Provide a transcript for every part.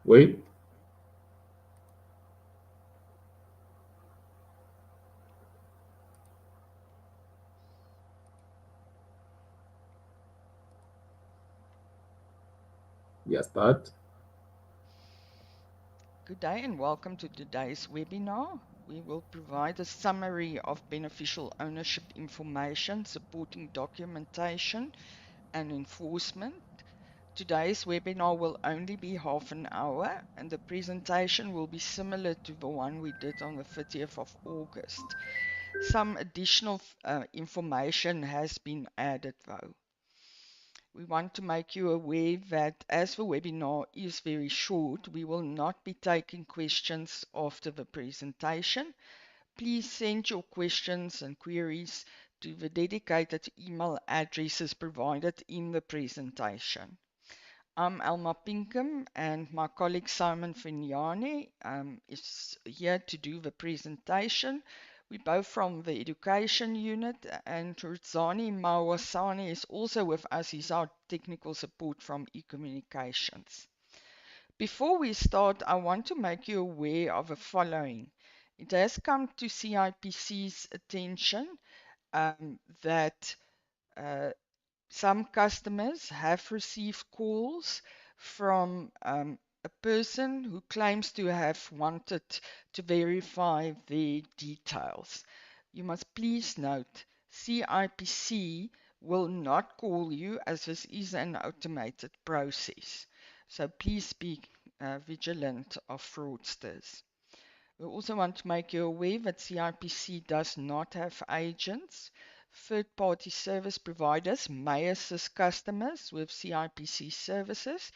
Wait. Yeah, start. Good day and welcome to today's webinar. We will provide a summary of beneficial ownership information supporting documentation and enforcement. Today's webinar will only be half an hour and the presentation will be similar to the one we did on the 30th of August. Some additional information has been added though. We want to make you aware that as the webinar is very short, we will not be taking questions after the presentation. Please send your questions and queries to the dedicated email addresses provided in the presentation. I'm Elma Pinkham and my colleague Simon Fignani is here to do the presentation. We're both from the education unit and Rudzani Mawasani is also with us. He's our technical support from eCommunications. Before we start, I want to make you aware of the following. It has come to CIPC's attention that uh, some customers have received calls from a person who claims to have wanted to verify their details. You must please note, CIPC will not call you as this is an automated process. So please be vigilant of fraudsters. We also want to make you aware that CIPC does not have agents. Third-party service providers may assist customers with CIPC services,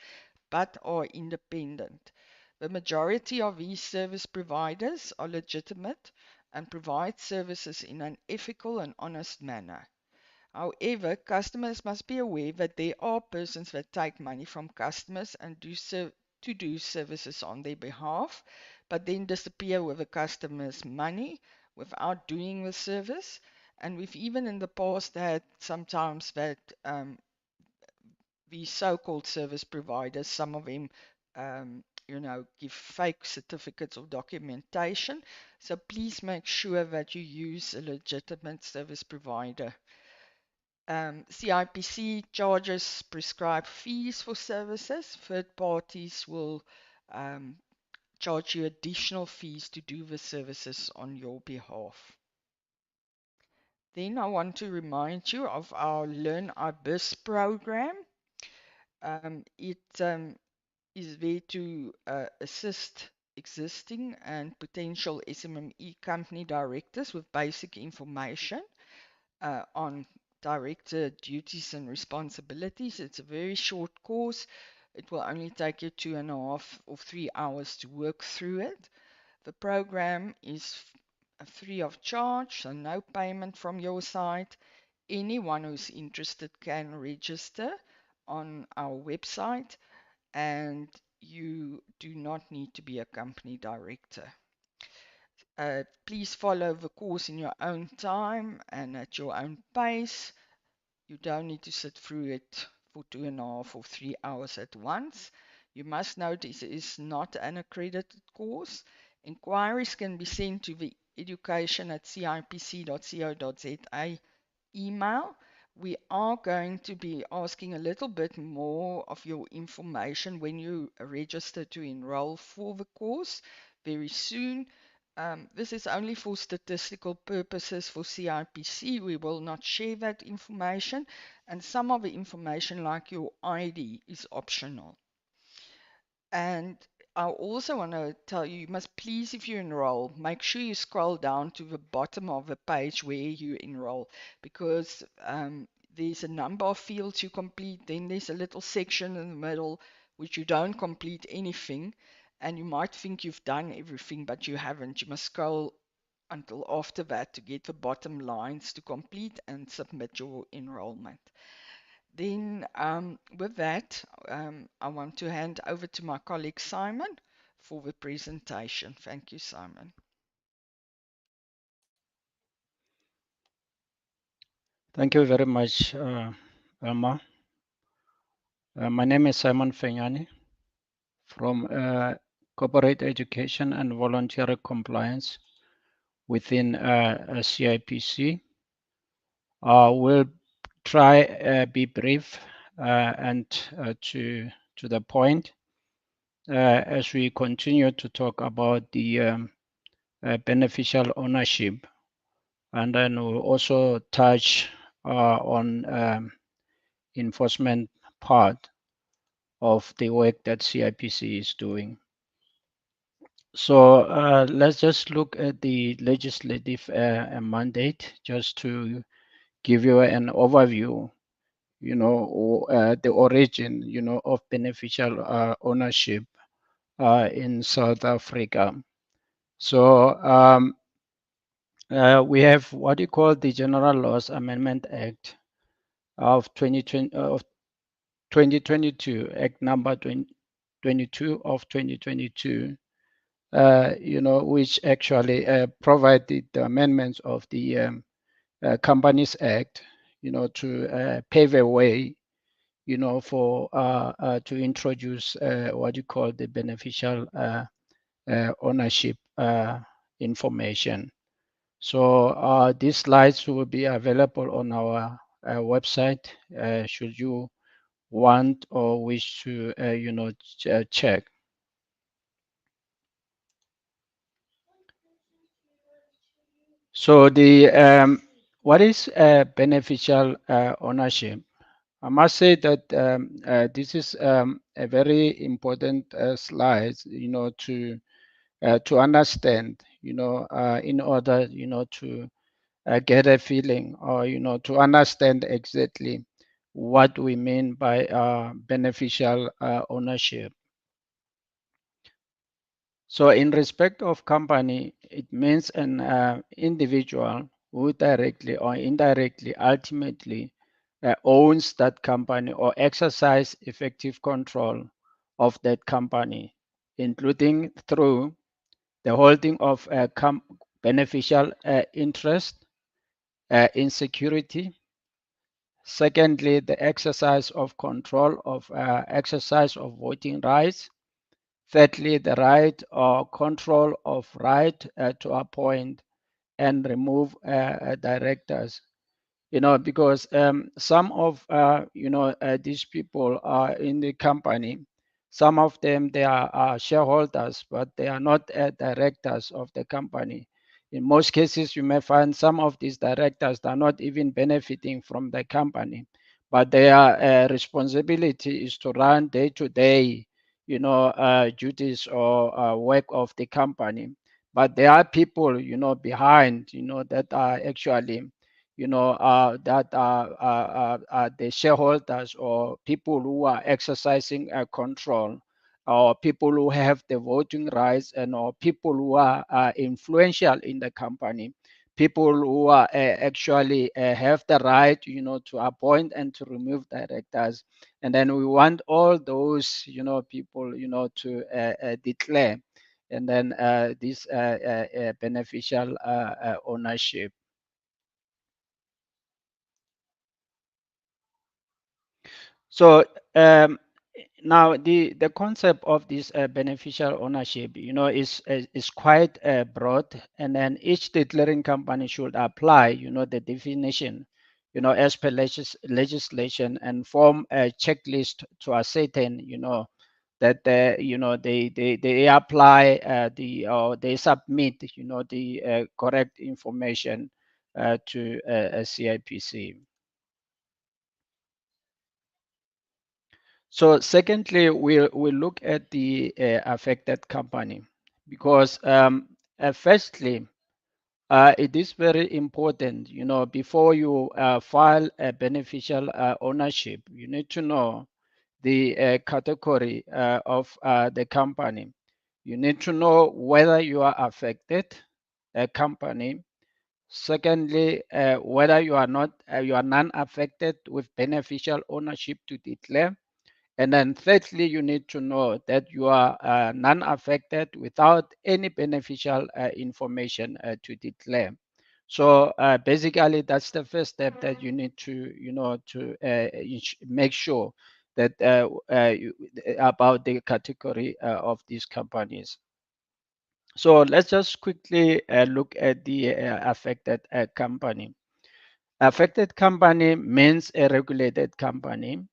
but are independent. The majority of these service providers are legitimate and provide services in an ethical and honest manner. However, customers must be aware that there are persons that take money from customers and to do services on their behalf, but then disappear with the customer's money without doing the service. And we've even in the past had sometimes that these so-called service providers, some of them, give fake certificates of documentation. So please make sure that you use a legitimate service provider. CIPC charges prescribed fees for services. Third parties will um, charge you additional fees to do the services on your behalf. Then I want to remind you of our Learn IBIS program. It is there to assist existing and potential SMME company directors with basic information on director duties and responsibilities. It's a very short course. It will only take you 2.5 or 3 hours to work through it. The program is free of charge, so no payment from your side. Anyone who's interested can register on our website, and you do not need to be a company director. Please follow the course in your own time and at your own pace. You don't need to sit through it for 2.5 or 3 hours at once. You must note it is not an accredited course. Inquiries can be sent to the education@cipc.co.za email. We are going to be asking a little bit more of your information when you register to enroll for the course very soon. This is only for statistical purposes for CIPC. We will not share that information, and some of the information, like your ID, is optional. And I also want to tell you, you must please, if you enroll, make sure you scroll down to the bottom of the page where you enroll, because there's a number of fields you complete. Then there's a little section in the middle which you don't complete anything, and you might think you've done everything, but you haven't. You must scroll until after that to get the bottom lines to complete and submit your enrollment. Then, with that, I want to hand over to my colleague Simon for the presentation. Thank you, Simon. Thank you very much, Emma. My name is Simon Fenyani from corporate education and voluntary compliance within CIPC. We'll try be brief and to the point as we continue to talk about the beneficial ownership, and then we'll also touch on enforcement part of the work that CIPC is doing. So let's just look at the legislative mandate just to give you an overview, the origin, of beneficial ownership in South Africa. So we have what you call the General Laws Amendment Act of 2022, Act number 22 of 2022, which actually provided the amendments of the Companies Act, to pave a way, for to introduce what you call the beneficial ownership information. So these slides will be available on our website should you want or wish to, check. So the what is beneficial ownership? I must say that this is a very important slide, to understand, in order, to get a feeling or, to understand exactly what we mean by beneficial ownership. So in respect of company, it means an individual who directly or indirectly ultimately owns that company or exercise effective control of that company, including through the holding of a beneficial interest in security. Secondly, the exercise of control of exercise of voting rights. Thirdly, the right or control of right to appoint and remove directors. Because some of these people are in the company. Some of them, they are shareholders, but they are not directors of the company. In most cases, you may find some of these directors are not even benefiting from the company, but their responsibility is to run day-to-day, duties or work of the company. But there are people, behind, that are actually that are the shareholders or people who are exercising control, or people who have the voting rights, and or people who are influential in the company, people who are actually have the right, to appoint and to remove directors. And then we want all those, people, to declare, and then this beneficial ownership. So now the concept of this beneficial ownership, is quite broad, and then each declaring company should apply, the definition, as per legislation, and form a checklist to ascertain, that they apply or they submit, the correct information to a CIPC. So secondly, we'll look at the affected company, because firstly, it is very important, before you file a beneficial ownership, you need to know the category of the company. You need to know whether you are affected company. Secondly, whether you are non-affected with beneficial ownership to declare. And then thirdly, you need to know that you are non-affected without any beneficial information to declare. So basically, that's the first step that you need to, to make sure that about the category of these companies. So let's just quickly look at the affected company. Affected company means a regulated company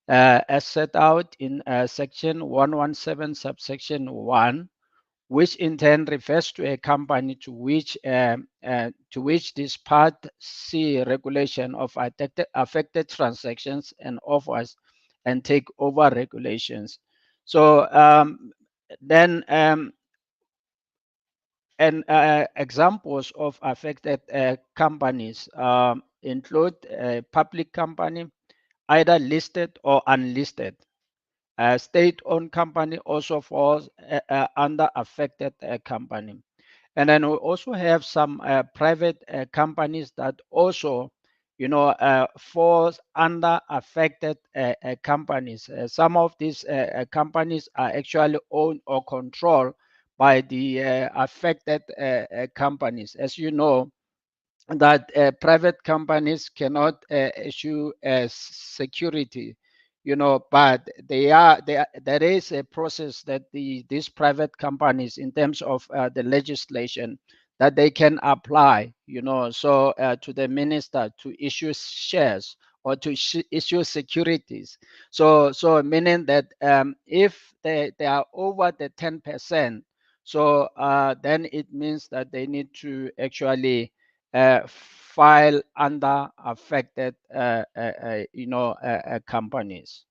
as set out in section 117 subsection 1, which in turn refers to a company to which this part C regulation of affected transactions and offers and take over regulations. So then examples of affected companies include a public company, either listed or unlisted. A state-owned company also falls under affected company. And then we also have some private companies that also, falls under affected companies. Some of these companies are actually owned or controlled by the affected companies. As you know, that private companies cannot issue security, but there is a process that these private companies, in terms of the legislation, that they can apply, so to the minister to issue shares or to issue securities. So meaning that if they are over the 10%, so then it means that they need to actually file under affected companies.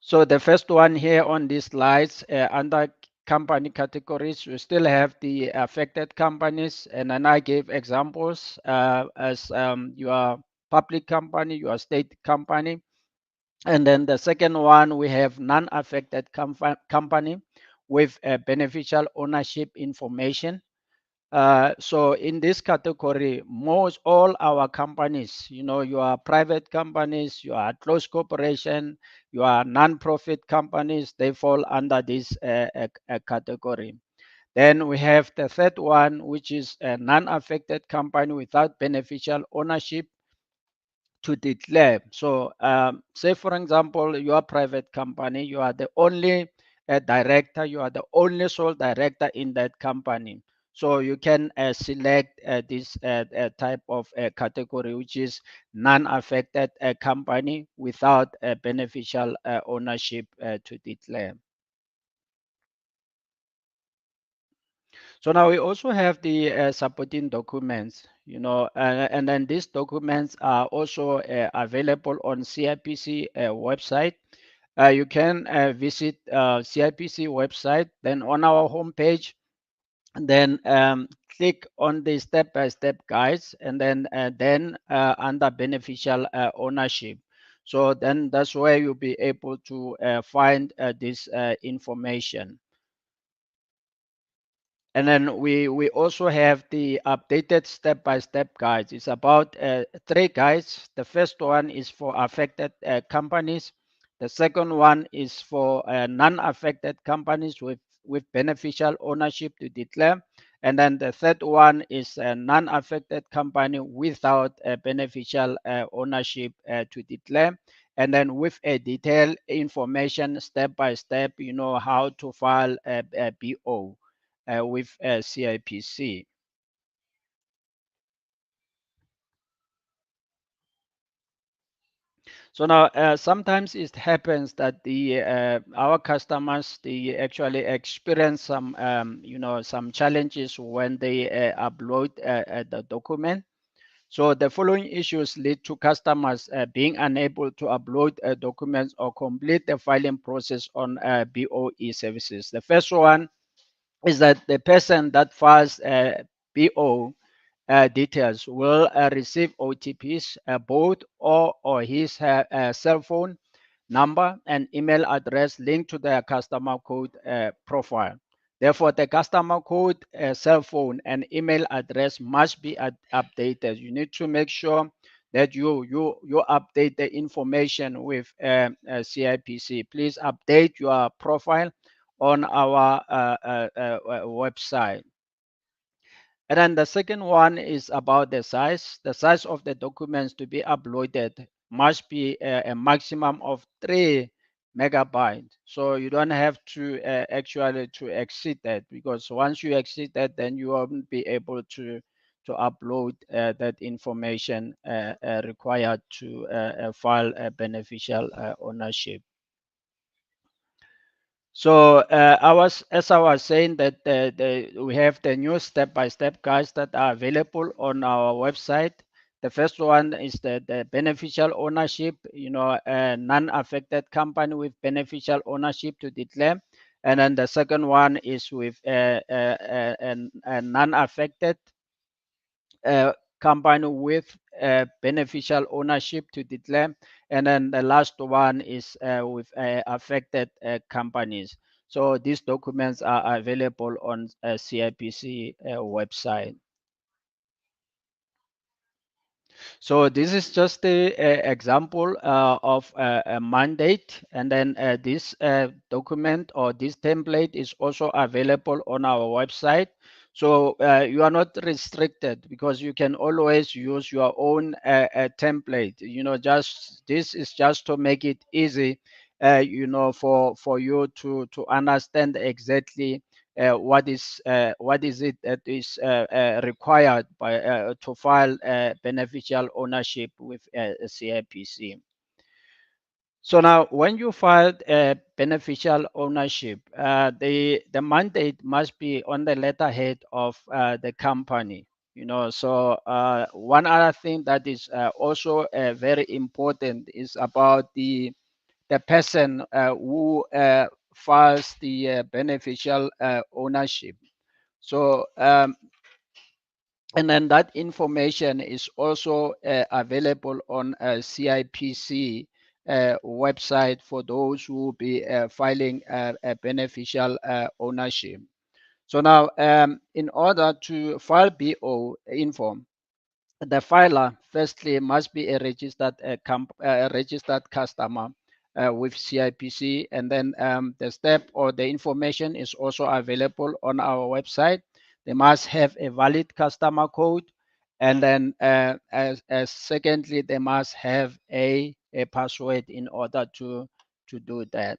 So the first one here on these slides, under company categories, we still have the affected companies, and then I gave examples as your public company, your state company. And then the second one, we have non-affected company with beneficial ownership information. So in this category, most all our companies, your private companies, your closed corporation, your non-profit companies, they fall under this category. Then we have the third one, which is a non-affected company without beneficial ownership to declare. So say, for example, your private company, you are the only director, you are the only sole director in that company. So you can select this type of category, which is non-affected company without beneficial ownership to declare. So now we also have the supporting documents, and then these documents are also available on CIPC website. You can visit CIPC website, then on our homepage, then click on the step-by-step guides, and then under beneficial ownership. So then that's where you'll be able to find this information. And then we also have the updated step-by-step guides. It's about 3 guides. The first one is for affected companies. The second one is for non-affected companies with beneficial ownership to declare. And then the third one is a non-affected company without beneficial ownership to declare. And then with a detailed information step by step, how to file a BO. With CIPC. So now sometimes it happens that the our customers, they actually experience some some challenges when they upload the document. So the following issues lead to customers being unable to upload documents or complete the filing process on BOE services. The first one is that the person that files BO details will receive OTPs, both or his cell phone number and email address linked to their customer code profile. Therefore, the customer code, cell phone, and email address must be updated. You need to make sure that you update the information with CIPC. Please update your profile on our website. And then the second one is about the size. The size of the documents to be uploaded must be a maximum of 3 MB. So you don't have to actually to exceed that, because once you exceed that, then you won't be able to upload that information required to file a beneficial ownership. So as I was saying, that we have the new step-by-step guides that are available on our website. The first one is the beneficial ownership, a non-affected company with beneficial ownership to declare. And then the second one is with a non-affected company with beneficial ownership to declare. And then the last one is with affected companies. So these documents are available on CIPC website. So this is just a example of a mandate, and then this document or this template is also available on our website. So you are not restricted, because you can always use your own template. Just this is just to make it easy, for you to understand exactly what is it that is required by to file beneficial ownership with CIPC. So now, when you file a beneficial ownership, the mandate must be on the letterhead of the company. So one other thing that is also very important is about the person who files the beneficial ownership. So, and then that information is also available on CIPC website for those who will be filing a beneficial ownership. So now, in order to file BO info, the filer firstly must be a registered customer with CIPC, and then the step or the information is also available on our website. They must have a valid customer code, and then as secondly, they must have a password in order to do that.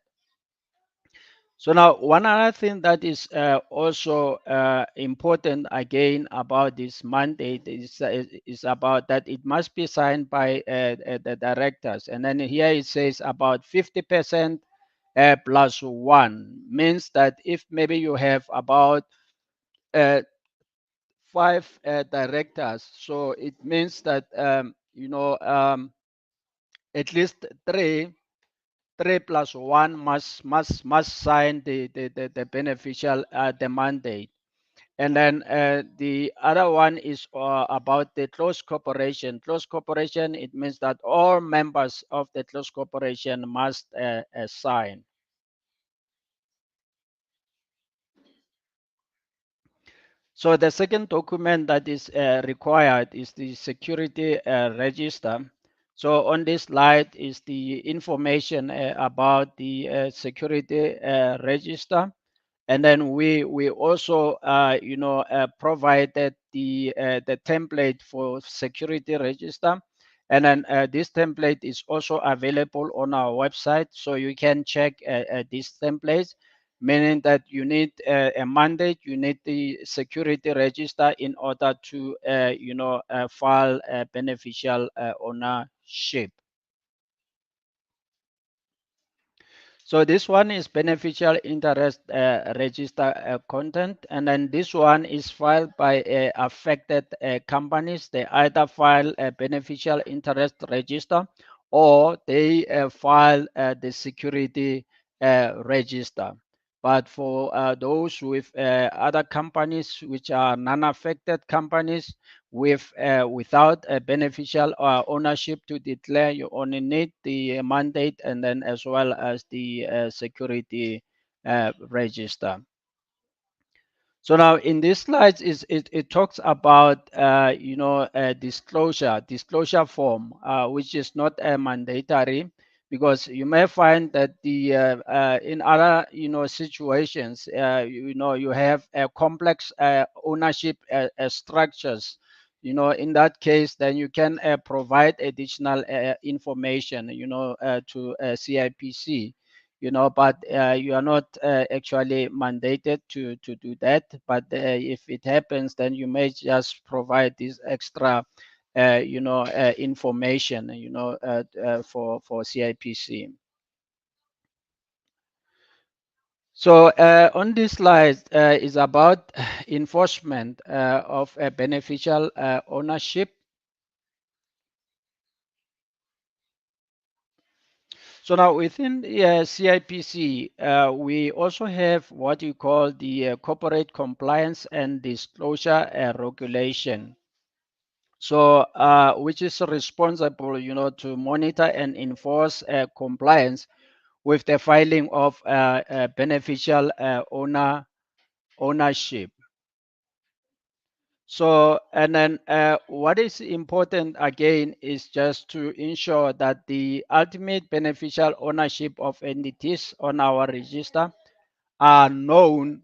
So now, one other thing that is also important again about this mandate is about that it must be signed by the directors. And then here it says about 50% plus one, means that if maybe you have about 5 directors, so it means that at least three plus one must sign the beneficial the mandate. And then the other one is about the closed corporation. Closed corporation, it means that all members of the closed corporation must sign. So the second document that is required is the security register. So on this slide is the information about the security register. And then we also provided the template for security register. And then this template is also available on our website, so you can check these templates, meaning that you need a mandate, you need the security register in order to file a beneficial ownership. So this one is beneficial interest register content, and then this one is filed by affected companies. They either file a beneficial interest register, or they file the security register. But for those with other companies which are non-affected companies with without a beneficial ownership to declare, you only need the mandate and then as well as the security register. So now in this slide it talks about disclosure form, which is not mandatory, because you may find that the in other situations you have complex ownership structures. In that case, then you can provide additional information to CIPC, but you are not actually mandated to do that. But if it happens, then you may just provide this extra information, for CIPC. So on this slide is about enforcement of beneficial ownership. So now within CIPC, we also have what you call the corporate compliance and disclosure regulation. So, which is responsible, to monitor and enforce compliance with the filing of beneficial ownership. So, and then what is important again is just to ensure that the ultimate beneficial ownership of entities on our register are known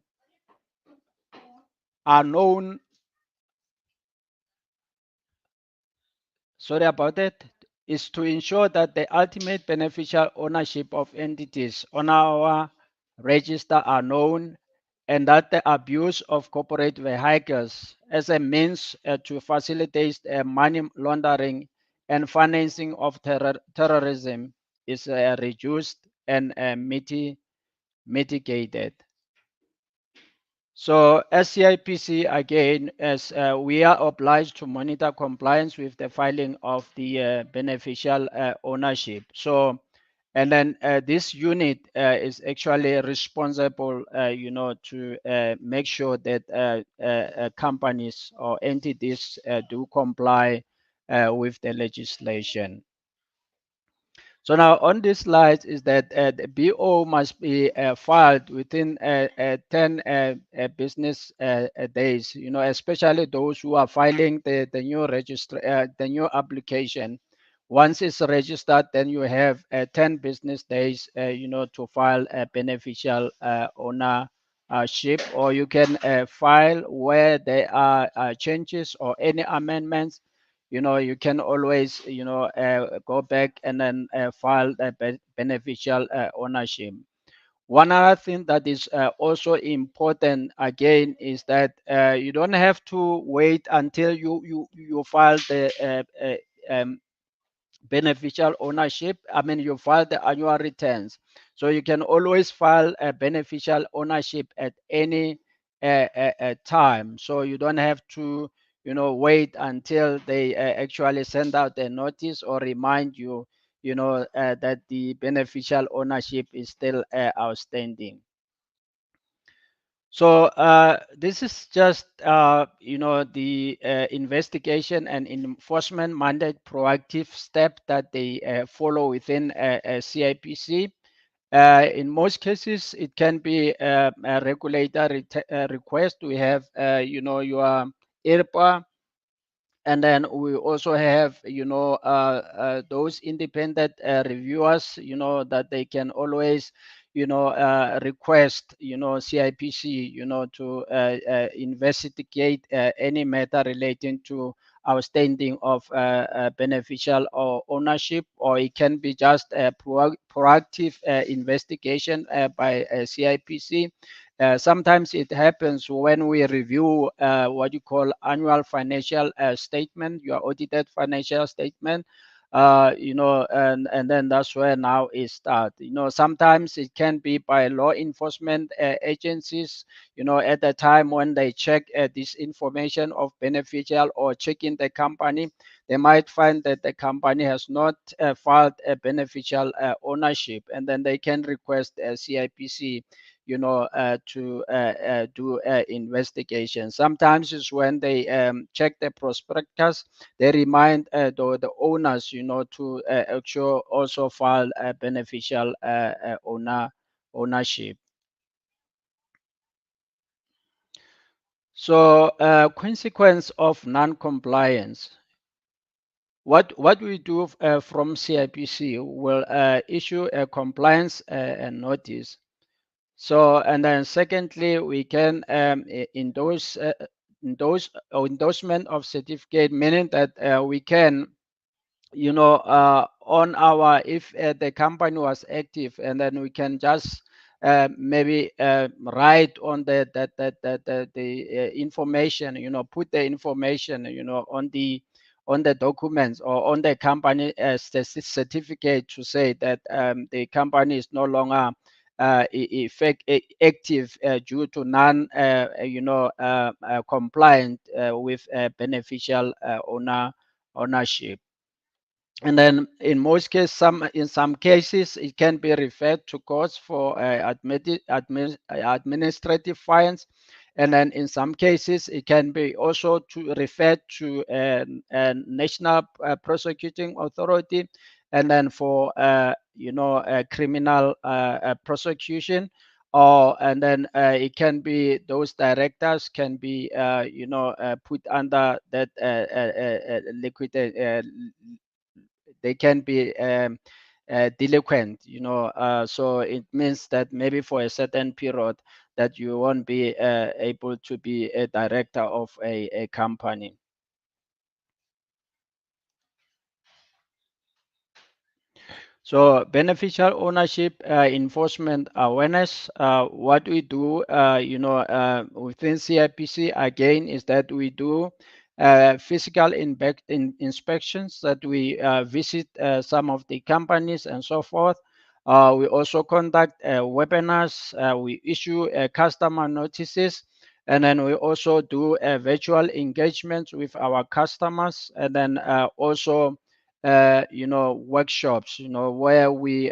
sorry about that, is to ensure that the ultimate beneficial ownership of entities on our register are known, and that the abuse of corporate vehicles as a means to facilitate money laundering and financing of terrorism is reduced and mitigated. So SCIPC, again, as we are obliged to monitor compliance with the filing of the beneficial ownership. So, and then this unit is actually responsible, to make sure that companies or entities do comply with the legislation. So now on this slide is that the BO must be filed within 10 business days, especially those who are filing the new the new application. Once it's registered, then you have 10 business days, to file a beneficial ownership, or you can file where there are changes or any amendments. You can always go back and then file a beneficial ownership. One other thing that is also important again is that you don't have to wait until you file the beneficial ownership. I mean, you file the annual returns, so you can always file a beneficial ownership at any time. So you don't have to, wait until they actually send out a notice or remind you, that the beneficial ownership is still outstanding. So this is just the investigation and enforcement mandate proactive step that they follow within CIPC. In most cases, it can be a regulator request. We have your IRPA, and then we also have those independent reviewers, that they can always request CIPC to investigate any matter relating to outstanding of beneficial or ownership, or it can be just a proactive investigation by CIPC. Sometimes it happens when we review what you call annual financial statement, your audited financial statement, and then that's where now it starts. Sometimes it can be by law enforcement agencies, at the time when they check this information of beneficial or checking the company, they might find that the company has not filed a beneficial ownership, and then they can request a CIPC to do investigation. Sometimes it's when they check the prospectus, they remind the owners, to actually also file a beneficial ownership. So consequence of non-compliance. what we do from CIPC will issue a compliance notice. So, and then secondly, we can endorse endorsement of certificate, meaning that we can, on our, if the company was active, and then we can just maybe write on the information, put the information, on the documents or on the company certificate to say that the company is no longer active due to non, compliant with beneficial ownership. And then in most cases, in some cases, it can be referred to courts for administrative fines. And then in some cases, it can be also referred to a national prosecuting authority, and then for criminal prosecution. And then it can be, those directors can be put under that liquid, they can be delinquent, so it means that maybe for a certain period that you won't be able to be a director of a company. So beneficial ownership enforcement awareness, what we do, within CIPC again, is that we do physical inspections, that we visit some of the companies and so forth. We also conduct webinars, we issue customer notices, and then we also do virtual engagements with our customers, and then also workshops, where we,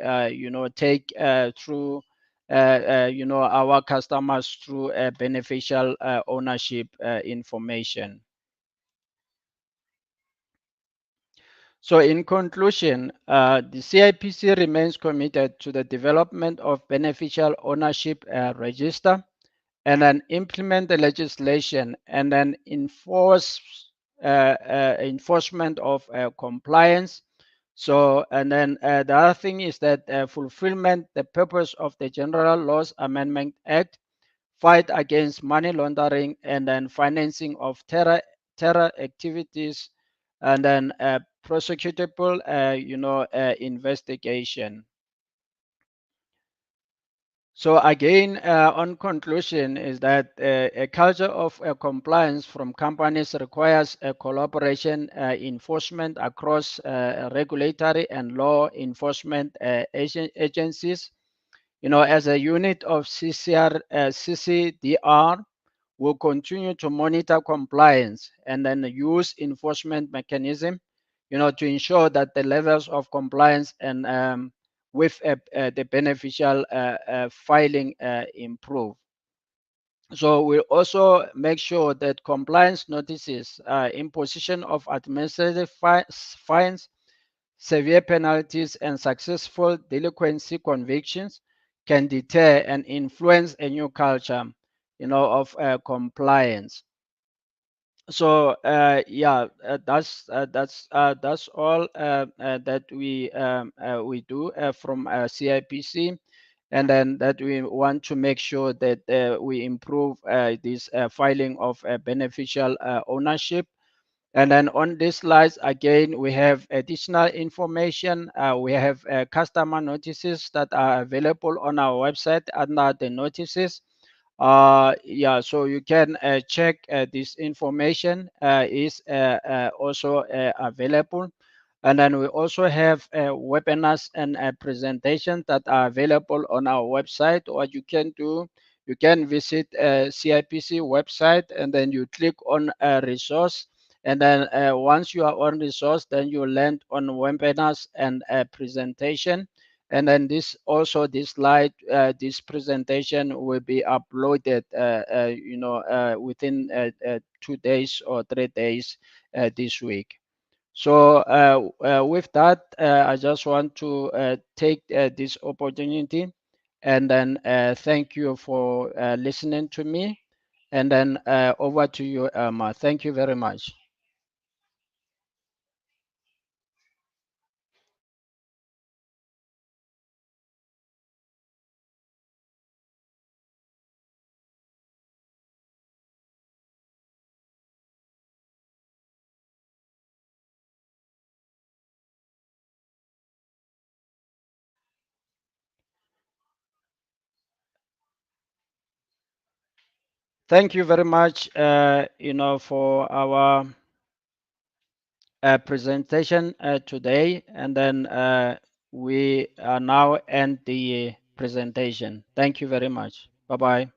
take through, our customers through beneficial ownership information. So in conclusion, the CIPC remains committed to the development of beneficial ownership register, and then implement the legislation, and then enforcement of compliance. So, and then the other thing is that fulfillment, the purpose of the General Laws Amendment Act, fight against money laundering, and then financing of terror activities, and then prosecutable, investigation. So again, on conclusion, is that a culture of compliance from companies requires a collaboration enforcement across regulatory and law enforcement agencies. As a unit of CCDR, will continue to monitor compliance and then use enforcement mechanism, to ensure that the levels of compliance and with the beneficial filing improve. So we also make sure that compliance notices, imposition of administrative fines, severe penalties, and successful delinquency convictions can deter and influence a new culture, of compliance. So that's all that we do from CIPC, and then that we want to make sure that we improve this filing of beneficial ownership. And then on this slides, again, we have additional information. We have customer notices that are available on our website under the notices. So you can check this information is also available. And then we also have webinars and presentations that are available on our website. What you can do, you can visit CIPC website, and then you click on a resource. And then once you are on resource, then you land on webinars and presentation. And then this slide, this presentation will be uploaded, within 2 days or 3 days this week. So with that, I just want to take this opportunity, and then thank you for listening to me. And then over to you, Irma. Thank you very much. thank you very much, for our presentation today. And then we now end the presentation. Thank you very much. Bye-bye.